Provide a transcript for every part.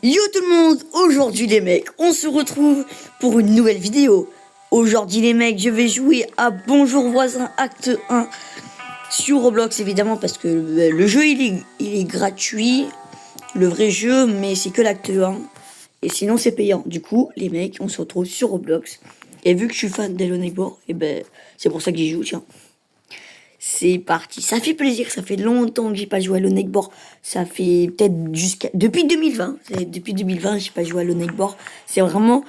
Yo tout le monde, aujourd'hui les mecs, on se retrouve pour une nouvelle vidéo. Aujourd'hui les mecs, je vais jouer à Bonjour Voisin Acte 1 sur Roblox évidemment parce que le jeu il est gratuit, le vrai jeu, mais c'est que l'acte 1 et sinon c'est payant. Du coup les mecs, on se retrouve sur Roblox et vu que je suis fan d'Hello Neighbor, et ben c'est pour ça que j'y joue, tiens. C'est parti, ça fait plaisir, ça fait longtemps que j'ai pas joué à l'Onegboard. Ça fait peut-être depuis 2020. Depuis 2020, j'ai pas joué à l'Onegboard. C'est vraiment,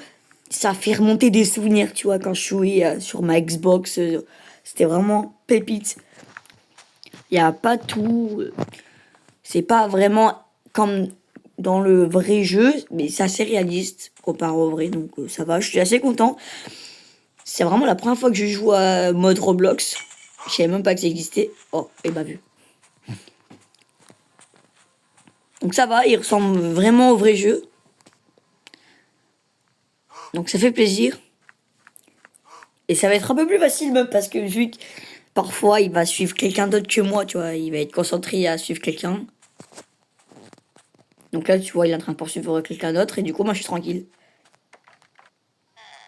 ça fait remonter des souvenirs, tu vois, quand je jouais sur ma Xbox. C'était vraiment pépite. Il y a pas tout. C'est pas vraiment comme dans le vrai jeu, mais c'est assez réaliste comparé au vrai, donc ça va. Je suis assez content. C'est vraiment la première fois que je joue à mode Roblox. Je savais même pas que ça existait. Oh, et bah vu. Donc ça va, il ressemble vraiment au vrai jeu. Donc ça fait plaisir. Et ça va être un peu plus facile même parce que vu que parfois il va suivre quelqu'un d'autre que moi, tu vois, il va être concentré à suivre quelqu'un. Donc là, tu vois, il est en train de poursuivre quelqu'un d'autre et du coup, moi je suis tranquille.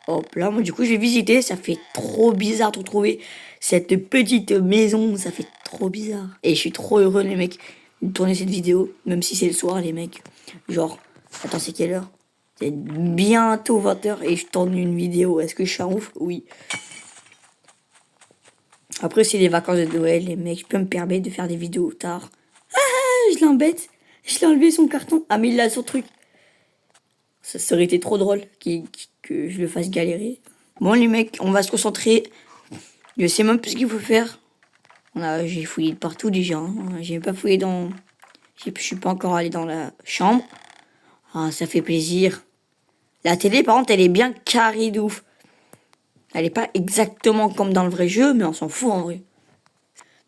Hop là, moi du coup, je vais visiter. Ça fait trop bizarre de retrouver cette petite maison. Ça fait trop bizarre. Et je suis trop heureux, les mecs, de tourner cette vidéo. Même si c'est le soir, les mecs. Genre, attends, c'est quelle heure? C'est bientôt 20h et je tourne une vidéo. Est-ce que je suis un ouf? Oui. Après, c'est les vacances de Noël, les mecs. Je peux me permettre de faire des vidéos tard. Ah, je l'embête. Je l'ai enlevé son carton. Ah, mais il a son truc. Ça aurait été trop drôle que je le fasse galérer. Bon, les mecs, on va se concentrer. Je sais même plus ce qu'il faut faire. J'ai fouillé de partout déjà. Hein. J'ai pas fouillé dans. Je suis pas encore allé dans la chambre. Ah, ça fait plaisir. La télé, par contre, elle est bien carrée de ouf. Elle est pas exactement comme dans le vrai jeu, mais on s'en fout en vrai.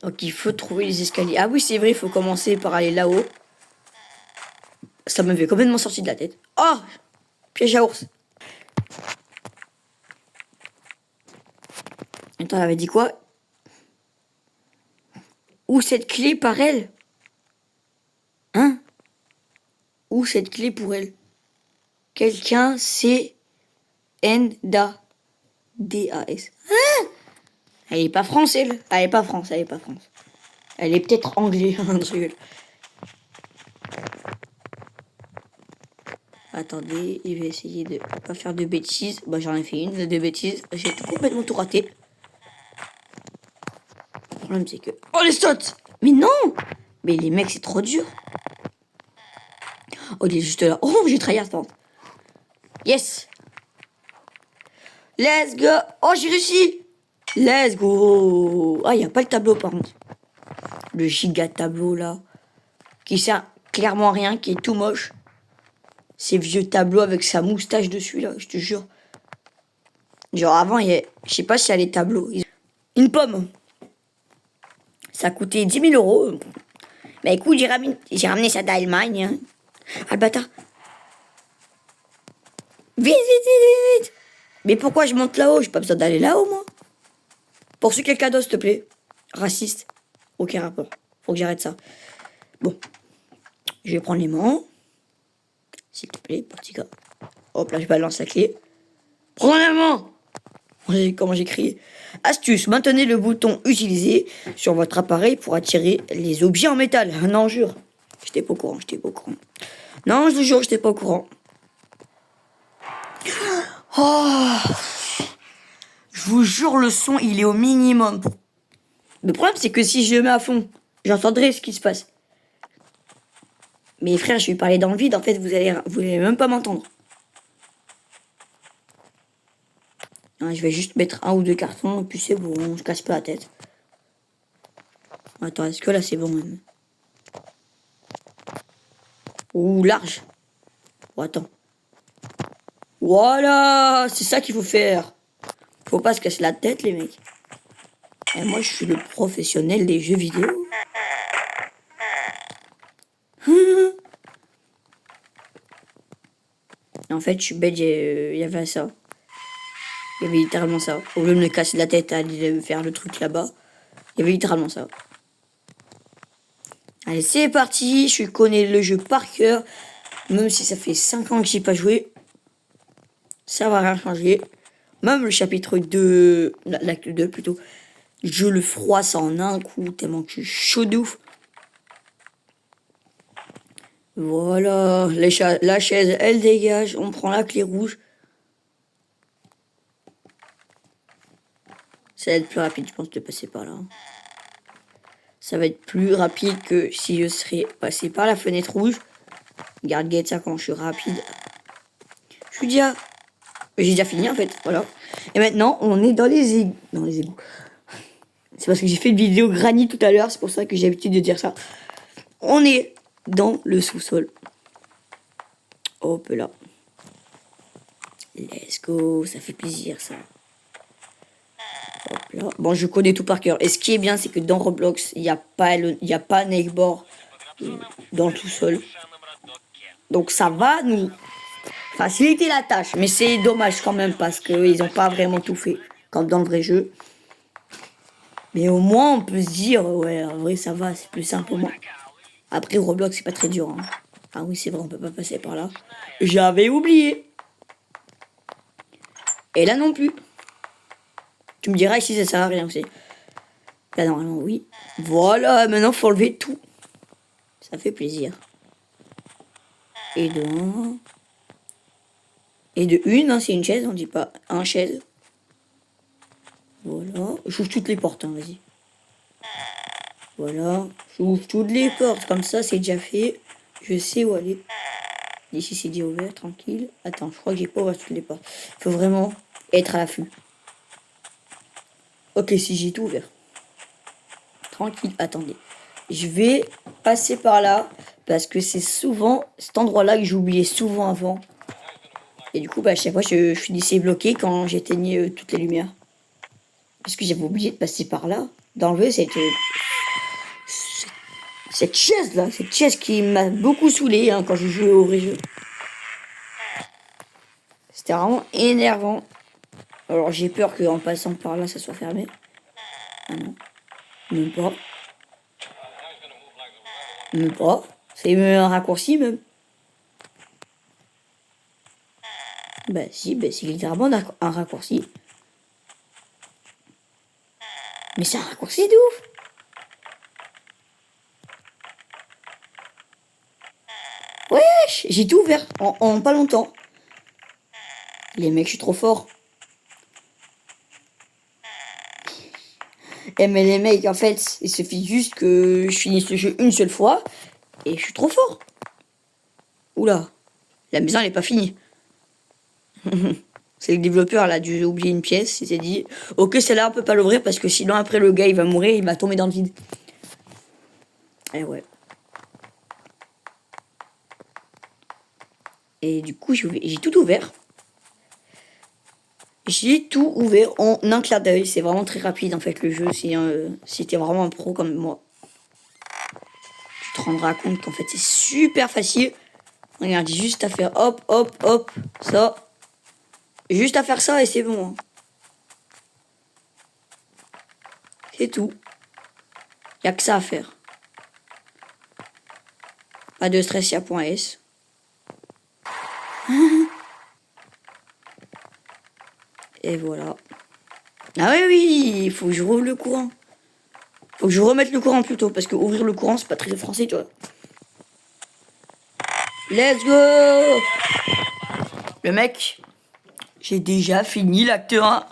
Donc il faut trouver les escaliers. Ah oui, c'est vrai, il faut commencer par aller là-haut. Ça me fait complètement sortir de la tête. Oh, piège à ours. Attends, elle avait dit quoi? Où cette clé par elle? Hein? Où cette clé pour elle? Quelqu'un, c'est N-D-A. D-A-S. Hein? Elle est pas France, elle. Elle est pas France, elle est pas France. Elle est peut-être anglais. Je rigole. Attendez, il va essayer de pas faire de bêtises. Bah j'en ai fait une de bêtises. J'ai complètement tout raté. Le problème c'est que... Oh les sautes! Mais non! Mais les mecs c'est trop dur. Oh il est juste là. Oh j'ai trahi attends. Yes! Let's go! Oh j'ai réussi! Let's go! Ah il n'y a pas le tableau par contre. Le giga tableau là. Qui sert clairement à rien, qui est tout moche. Ces vieux tableaux avec sa moustache dessus là, je te jure. Genre avant, je sais pas s'il y a les tableaux. Une pomme. Ça coûtait 10 000 euros. Bah écoute, j'ai ramené ça d'Allemagne. Hein. Ah le bâtard. Vite, vite, vite, vite. Mais pourquoi je monte là-haut? J'ai pas besoin d'aller là-haut, moi. Poursuis quelqu'un d'autre, s'il te plaît. Raciste. Aucun rapport. Faut que j'arrête ça. Bon. Je vais prendre les mains. S'il te plaît, petit gars. Hop là, je balance la clé. Prends la main. Comment j'ai crié. Astuce, maintenez le bouton utilisé sur votre appareil pour attirer les objets en métal. Non, jure. J'étais pas au courant, Non, je te jure, j'étais pas au courant. Oh, je vous jure, le son, il est au minimum. Le problème, c'est que si je le mets à fond, j'entendrai ce qui se passe. Mais frère, je vais parler dans le vide, en fait, vous allez même pas m'entendre. Je vais juste mettre un ou deux cartons, et puis c'est bon, je casse pas la tête. Attends, est-ce que là, c'est bon même? Ouh, large. Oh, attends. Voilà, c'est ça qu'il faut faire. Faut pas se casser la tête, les mecs. Et moi, je suis le professionnel des jeux vidéo. En fait, je suis bête, il y avait ça. Il y avait littéralement ça. Au lieu de me casser la tête à aller faire le truc là-bas, il y avait littéralement ça. Allez, c'est parti. Je connais le jeu par cœur. Même si ça fait 5 ans que j'ai pas joué, ça va rien changer. Même le chapitre 2, l'acte 2 plutôt, je le froisse en un coup tellement que je suis chaud de ouf. Voilà, la chaise, elle dégage, on prend la clé rouge. Ça va être plus rapide, je pense, de passer par là. Ça va être plus rapide que si je serais passé par la fenêtre rouge. Regarde ça quand je suis rapide. Je suis déjà... J'ai déjà fini en fait, voilà. Et maintenant, on est dans les égouts. Dans les égouts. C'est parce que j'ai fait une vidéo granny tout à l'heure, c'est pour ça que j'ai l'habitude de dire ça. On est dans le sous-sol. Hop là. Let's go, ça fait plaisir ça. Hop là. Bon, je connais tout par cœur. Et ce qui est bien, c'est que dans Roblox, il n'y a pas Neighbor dans le sous-sol. Donc ça va nous faciliter la tâche. Mais c'est dommage quand même parce qu'ils n'ont pas vraiment tout fait comme dans le vrai jeu. Mais au moins, on peut se dire, ouais, en vrai, ça va, c'est plus simple au moins. Après, Roblox, c'est pas très dur. Hein. Ah oui, c'est vrai, on peut pas passer par là. J'avais oublié. Et là non plus. Tu me diras ici, ça sert à rien aussi. Là, normalement, oui. Voilà, maintenant, faut enlever tout. Ça fait plaisir. Et de un. Et de une, hein, c'est une chaise, on dit pas un chaise. Voilà. J'ouvre toutes les portes, hein, vas-y. Voilà. J'ouvre toutes les portes. Comme ça, c'est déjà fait. Je sais où aller. Ici, c'est déjà ouvert, tranquille. Attends, je crois que j'ai pas ouvert toutes les portes. Faut vraiment être à l'affût. Ok, si j'ai tout ouvert. Tranquille, attendez. Je vais passer par là. Parce que c'est souvent cet endroit-là que j'ai oublié souvent avant. Et du coup, bah, à chaque fois, je finissais bloqué quand j'éteignais toutes les lumières. Parce que j'avais oublié de passer par là. D'enlever cette chaise-là. Cette chaise qui m'a beaucoup saoulé hein, quand je jouais au vrai jeu. C'était vraiment énervant. Alors j'ai peur qu'en passant par là, ça soit fermé. Ah non. Même pas. Même pas. C'est un raccourci même. Bah si, bah, c'est littéralement un raccourci. Mais c'est un raccourci de ouf. Wesh, j'ai tout ouvert en pas longtemps. Les mecs, je suis trop fort. Eh mais les mecs, en fait, il suffit juste que je finisse le jeu une seule fois et je suis trop fort. Oula, la maison elle est pas finie. C'est le développeur là, a dû oublier une pièce, il s'est dit ok celle-là on peut pas l'ouvrir parce que sinon après le gars il va mourir, il va tomber dans le vide. Et ouais. Et du coup j'ai tout ouvert. J'ai tout ouvert en un clin d'œil, c'est vraiment très rapide en fait le jeu, si t'es vraiment un pro comme moi. Tu te rendras compte qu'en fait c'est super facile. Regarde, j'ai juste à faire hop, hop, hop, ça. Juste à faire ça et c'est bon. Hein. C'est tout. Y a que ça à faire. Pas de stress, y a point S. Et voilà. Ah oui, oui, il faut que je rouvre le courant. Faut que je remette le courant plutôt, parce que ouvrir le courant, c'est pas très français, tu vois. Let's go! Le mec, j'ai déjà fini l'acte 1.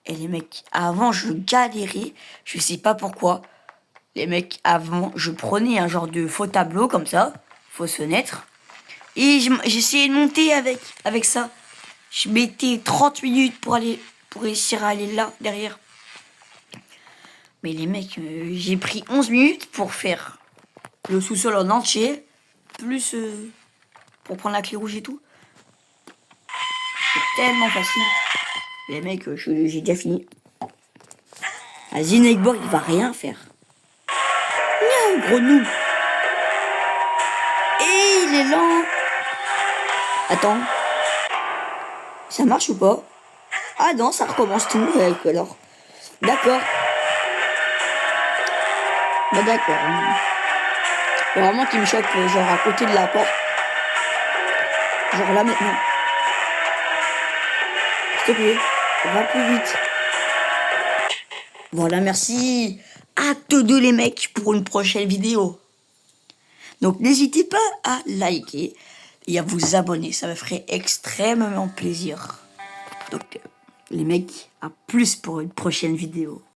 Et les mecs, avant, je galérais. Je sais pas pourquoi. Les mecs, avant, je prenais un genre de faux tableau comme ça, fausse fenêtre. Et j'essayais de monter avec ça. Je mettais 30 minutes pour réussir à aller là, derrière. Mais les mecs, j'ai pris 11 minutes pour faire le sous-sol en entier, plus pour prendre la clé rouge et tout. C'est tellement facile. Les mecs, j'ai déjà fini. Vas-y, Nightboard, il va rien faire. Miaou, gros noob. Et il est lent. Attends. Ça marche ou pas? Ah non, ça recommence tout. Alors. D'accord. Bah d'accord. Vraiment qui me choque, genre à côté de la porte. Genre là maintenant. S'il te plaît, va plus vite. Voilà, merci. Acte 2 les mecs pour une prochaine vidéo. Donc n'hésitez pas à liker et à vous abonner, ça me ferait extrêmement plaisir. Donc les mecs, à plus pour une prochaine vidéo.